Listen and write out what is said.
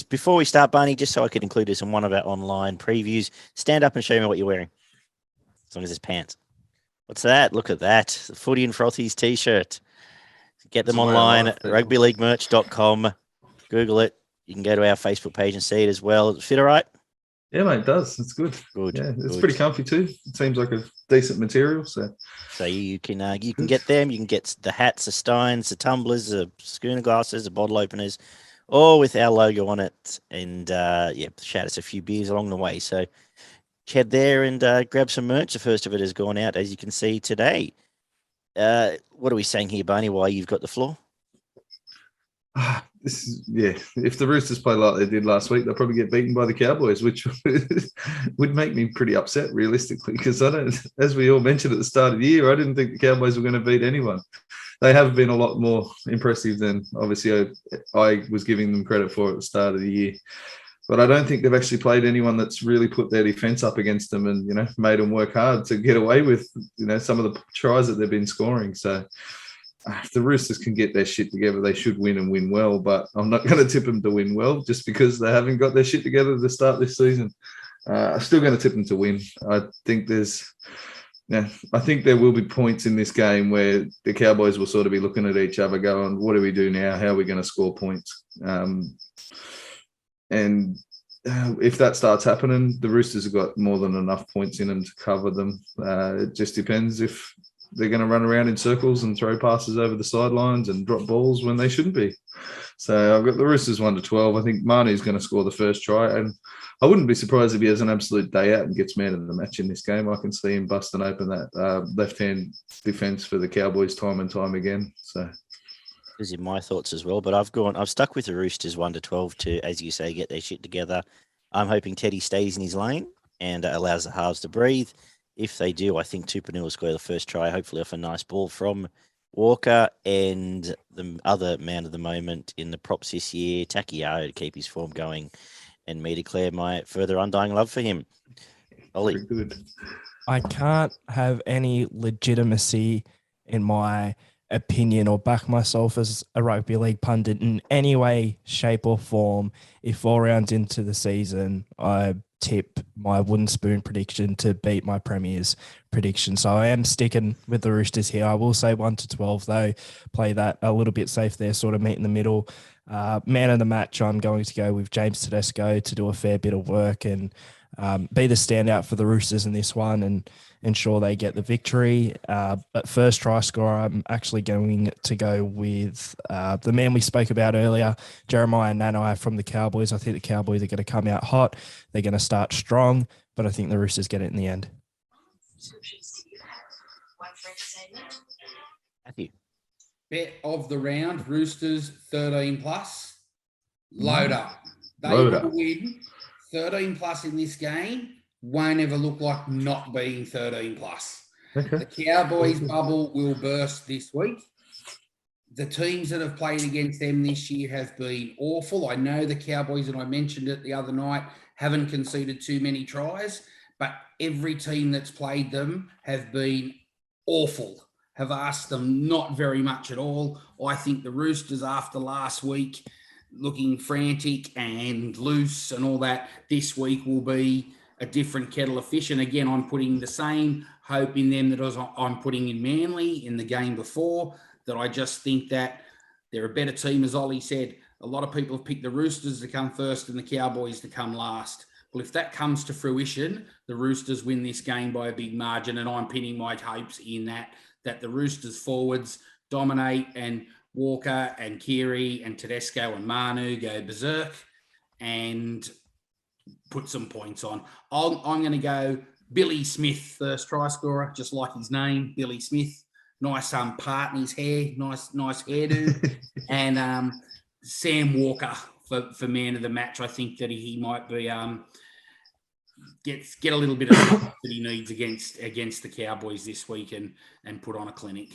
Before we start, Barney, just so I could include this in one of our online previews, stand up and show me what you're wearing. As long as it's pants. What's that? Look at that. The Footy and Frothies t-shirt. Get them online at rugbyleaguemerch.com. Google it. You can go to our Facebook page and see it as well. Fit all right? Yeah, mate, it does. It's good. Good. Yeah, it's good. pretty comfy too. It seems like a decent material. So you can get them. You can get the hats, the steins, the tumblers, the schooner glasses, the bottle openers, all with our logo on it. And shout us a few beers along the way. So head there and grab some merch. The first of it has gone out, as you can see today. What are we saying here, Barney? Why you've got the floor? If the Roosters play like they did last week, they'll probably get beaten by the Cowboys, which would make me pretty upset realistically, because as we all mentioned at the start of the year, I didn't think the Cowboys were going to beat anyone. They have been a lot more impressive than obviously I was giving them credit for at the start of the year. But I don't think they've actually played anyone that's really put their defense up against them and, made them work hard to get away with, some of the tries that they've been scoring. So if the Roosters can get their shit together, they should win and win well. But I'm not going to tip them to win well just because they haven't got their shit together to start this season. I'm still going to tip them to win. I think there will be points in this game where the Cowboys will sort of be looking at each other going, what do we do now? How are we going to score points? If that starts happening, the Roosters have got more than enough points in them to cover them. It just depends if they're going to run around in circles and throw passes over the sidelines and drop balls when they shouldn't be. So I've got the Roosters 1-12. I think Manu's going to score the first try, and I wouldn't be surprised if he has an absolute day out and gets man of the match in this game. I can see him busting open that left-hand defence for the Cowboys time and time again. So those are my thoughts as well, but I've stuck with the Roosters 1-12 to, as you say, get their shit together. I'm hoping Teddy stays in his lane and allows the halves to breathe. If they do, I think Tupanua will score the first try, hopefully off a nice ball from Walker, and the other man of the moment in the props this year, Takiao, to keep his form going, and me declare my further undying love for him. Ollie. Very good. I can't have any legitimacy in my opinion or back myself as a rugby league pundit in any way, shape or form if 4 rounds into the season I tip my wooden spoon prediction to beat my Premier's prediction. So I am sticking with the Roosters here. I will say 1-12 though, play that a little bit safe there, sort of meet in the middle. Man of the match, I'm going to go with James Tedesco to do a fair bit of work and be the standout for the Roosters in this one and ensure they get the victory. But first try scorer, I'm actually going to go with the man we spoke about earlier, Jeremiah Nanai from the Cowboys. I think the Cowboys are going to come out hot. They're going to start strong, but I think the Roosters get it in the end. Matthew. Bet of the round, Roosters 13+. Load up. They Load will up. win 13+ in this game. Won't ever look like not being 13+. Okay. The Cowboys bubble will burst this week. The teams that have played against them this year have been awful. I know the Cowboys, and I mentioned it the other night, haven't conceded too many tries, but every team that's played them have been awful, have asked them not very much at all. I think the Roosters, after last week, looking frantic and loose and all that, this week will be a different kettle of fish. And again, I'm putting the same hope in them that I'm putting in Manly in the game before, that I just think that they're a better team. As Ollie said, a lot of people have picked the Roosters to come first and the Cowboys to come last. Well, if that comes to fruition, the Roosters win this game by a big margin, and I'm pinning my hopes in that the Roosters forwards dominate and Walker and Keary and Tedesco and Manu go berserk and put some points on. I'm going to go Billy Smith, first try scorer, just like his name, Billy Smith. Nice part in his hair, nice hairdo. And Sam Walker for man of the match. I think that he might be get a little bit of that he needs against the Cowboys this week and put on a clinic.